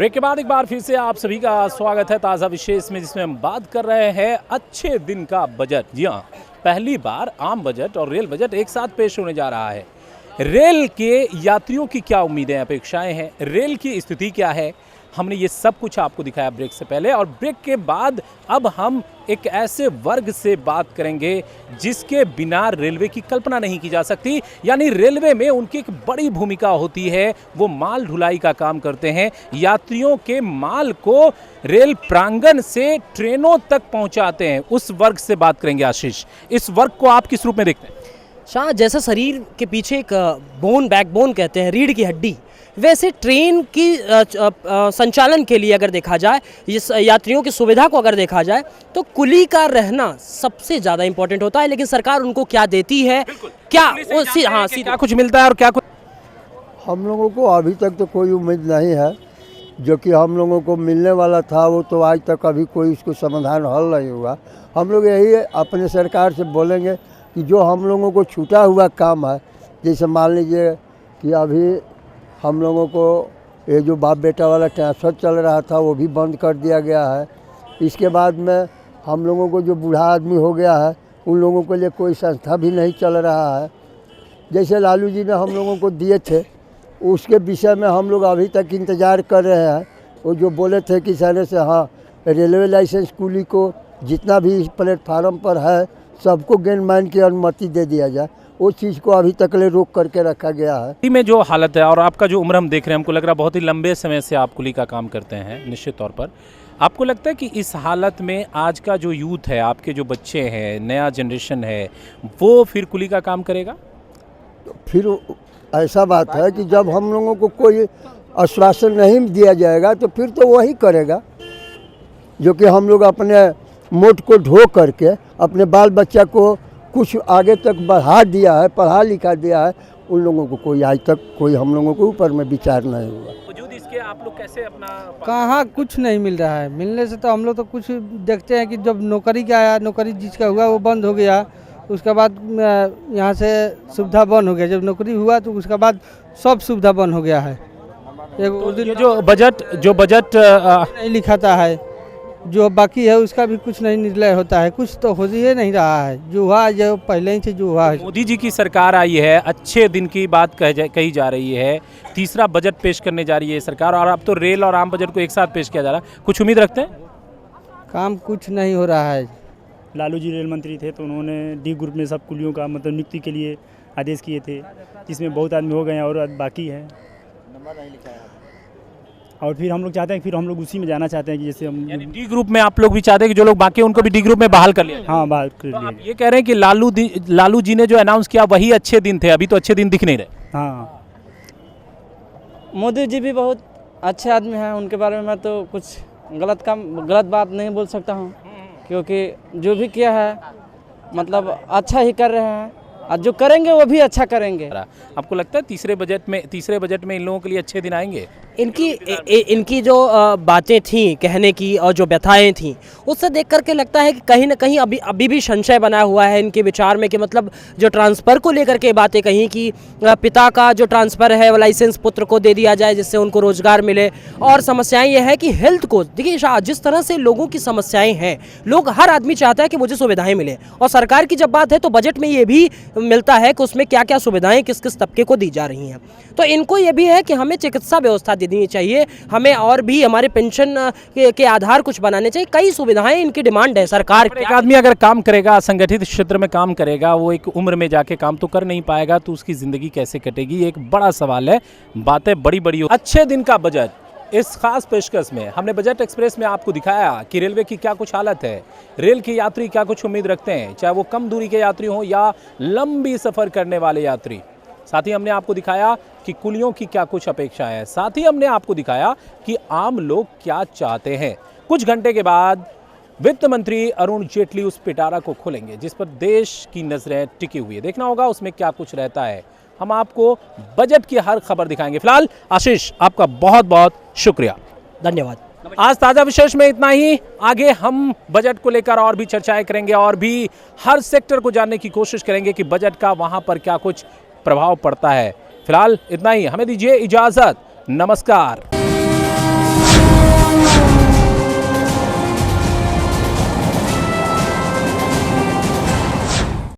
Break के बाद एक बार फिर से आप सभी का स्वागत है ताज़ा विशेष में, जिसमें हम बात कर रहे हैं अच्छे दिन का बजट। जी हाँ, पहली बार आम बजट और रेल बजट एक साथ पेश होने जा रहा है। रेल के यात्रियों की क्या उम्मीदें अपेक्षाएं हैं, रेल की स्थिति क्या है, हमने ये सब कुछ आपको दिखाया ब्रेक से पहले। और ब्रेक के बाद अब हम एक ऐसे वर्ग से बात करेंगे जिसके बिना रेलवे की कल्पना नहीं की जा सकती। यानी रेलवे में उनकी एक बड़ी भूमिका होती है, वो माल ढुलाई का काम करते हैं, यात्रियों के माल को रेल प्रांगण से ट्रेनों तक पहुंचाते हैं। उस वर्ग से बात करेंगे आशीष। इस वर्ग को आप किस रूप में देखते हैं? शाह, जैसा शरीर के पीछे एक बोन, बैकबोन कहते हैं, रीढ़ की हड्डी, वैसे ट्रेन की संचालन के लिए अगर देखा जाए, इस यात्रियों की सुविधा को अगर देखा जाए, तो कुली का रहना सबसे ज़्यादा इम्पोर्टेंट होता है। लेकिन सरकार उनको क्या देती है, क्या क्या कुछ मिलता है और क्या कुछ हम लोगों को अभी तक तो कोई उम्मीद नहीं है। जो कि हम लोगों को मिलने वाला था वो तो आज तक अभी कोई उसको समाधान हल नहीं हुआ। हम लोग यही अपने सरकार से बोलेंगे कि जो हम लोगों को छूटा हुआ काम है, जैसे मान लीजिए कि अभी हम लोगों को ये जो बाप बेटा वाला ट्रांसफ़र चल रहा था वो भी बंद कर दिया गया है। इसके बाद में हम लोगों को जो बूढ़ा आदमी हो गया है उन लोगों के लिए कोई संस्था भी नहीं चल रहा है। जैसे लालू जी ने हम लोगों को दिए थे, उसके विषय में हम लोग अभी तक इंतज़ार कर रहे हैं। वो जो बोले थे कि सारे से हाँ रेलवे लाइसेंस कुली को जितना भी इस प्लेटफार्म पर है सबको गैंडमैन की अनुमति दे दिया जाए, उस चीज़ को अभी तक ले रोक करके रखा गया है। में जो हालत है और आपका जो उम्र हम देख रहे हैं, हमको लग रहा है बहुत ही लंबे समय से आप कुली का काम करते हैं। निश्चित तौर पर आपको लगता है कि इस हालत में आज का जो यूथ है, आपके जो बच्चे हैं, नया जनरेशन है, वो फिर कुली का काम करेगा? तो फिर ऐसा बात है कि जब हम लोगों को कोई आश्वासन नहीं दिया जाएगा तो फिर तो वही करेगा जो कि हम लोग अपने मोट को ढो करके अपने बाल बच्चा को कुछ आगे तक बढ़ा दिया है, पढ़ा लिखा दिया है। उन लोगों को कोई आज तक कोई हम लोगों के ऊपर में विचार नहीं हुआ। वजूद इसके आप लोग कैसे अपना कहाँ कुछ नहीं मिल रहा है। मिलने से तो हम लोग तो कुछ देखते हैं कि जब नौकरी का आया, नौकरी जिसका हुआ वो बंद हो गया, उसके बाद यहाँ से सुविधा बंद हो गया। जब नौकरी हुआ तो उसके बाद सब सुविधा बंद हो गया है। तो ये जो बजट नहीं लिखाता है, जो बाकी है उसका भी कुछ नहीं निर्णय होता है। कुछ तो हो ही नहीं रहा है। जो हुआ जो पहले ही से जो हुआ है। मोदी जी की सरकार आई है, अच्छे दिन की बात कही जा रही है, तीसरा बजट पेश करने जा रही है सरकार, और अब तो रेल और आम बजट को एक साथ पेश किया जा रहा है। कुछ उम्मीद रखते हैं? काम कुछ नहीं हो रहा है। लालू जी रेल मंत्री थे तो उन्होंने डी ग्रुप में सब कुलियों का मतलब नियुक्ति के लिए आदेश किए थे, जिसमें बहुत आदमी हो गए हैं और बाकी है। और फिर हम लोग चाहते हैं, फिर हम लोग उसी में जाना चाहते हैं कि जैसे हम डी ग्रुप में आप लोग भी चाहते हैं कि जो लोग बाकी हैं उनको भी डी ग्रुप में बहाल कर लिया जाए। हाँ, बात कर तो आप लिए। ये कह रहे हैं कि लालू जी ने जो अनाउंस किया वही अच्छे दिन थे, अभी तो अच्छे दिन दिख नहीं रहे। हाँ, मोदी जी भी बहुत अच्छे आदमी हैं, उनके बारे में मैं तो कुछ गलत बात नहीं बोल सकता हूँ, क्योंकि जो भी किया है मतलब अच्छा ही कर रहे हैं, और जो करेंगे वो भी अच्छा करेंगे। आपको लगता है तीसरे बजट में इन लोगों के लिए अच्छे दिन आएंगे? इनकी जो बातें थी कहने की और जो व्यथाएं थी, उससे देख करके लगता है कि कहीं ना कहीं अभी भी संशय बना हुआ है इनके विचार में, कि मतलब जो ट्रांसफ़र को लेकर के बातें कहीं कि पिता का जो ट्रांसफ़र है वो लाइसेंस पुत्र को दे दिया जाए जिससे उनको रोजगार मिले। और समस्याएं ये है कि हेल्थ को देखिए शाह, जिस तरह से लोगों की समस्याएं हैं, लोग हर आदमी चाहता है कि मुझे सुविधाएं मिले, और सरकार की जब बात है तो बजट में ये भी मिलता है कि उसमें क्या क्या सुविधाएं किस किस तबके को दी जा रही हैं। तो इनको ये भी है कि हमें चिकित्सा व्यवस्था देनी चाहिए, हमें और भी हमारे पेंशन के आधार कुछ बनाने चाहिए। कई सुविधाएं इनकी डिमांड है सरकार की। एक आदमी अगर काम करेगा, संगठित क्षेत्र में काम करेगा, वो एक उम्र में जाके काम तो कर नहीं पाएगा, तो उसकी जिंदगी कैसे कटेगी, ये एक बड़ा सवाल है। बातें बड़ी अच्छे दिन का बजट, इस खास पेशकश में हमने बजट एक्सप्रेस में आपको दिखाया कि रेलवे की क्या कुछ हालत है, रेल के यात्री क्या कुछ उम्मीद रखते हैं, चाहे वो कम दूरी के यात्री हों या लंबी सफ़र करने वाले यात्री। साथ ही हमने आपको दिखाया कि कुलियों की क्या कुछ अपेक्षा है, साथ ही हमने आपको दिखाया कि आम लोग क्या चाहते हैं। कुछ घंटे के बाद वित्त मंत्री अरुण जेटली उस पिटारा को खोलेंगे जिस पर देश की नजरें टिकी हुई है। देखना होगा उसमें क्या कुछ रहता है। हम आपको बजट की हर खबर दिखाएंगे। फिलहाल आशीष, आपका बहुत बहुत शुक्रिया, धन्यवाद। आज ताज़ा विशेष में इतना ही। आगे हम बजट को लेकर और भी चर्चाएं करेंगे और भी हर सेक्टर को जानने की कोशिश करेंगे कि बजट का वहां पर क्या कुछ प्रभाव पड़ता है। फिलहाल इतना ही, हमें दीजिए इजाजत। नमस्कार। है।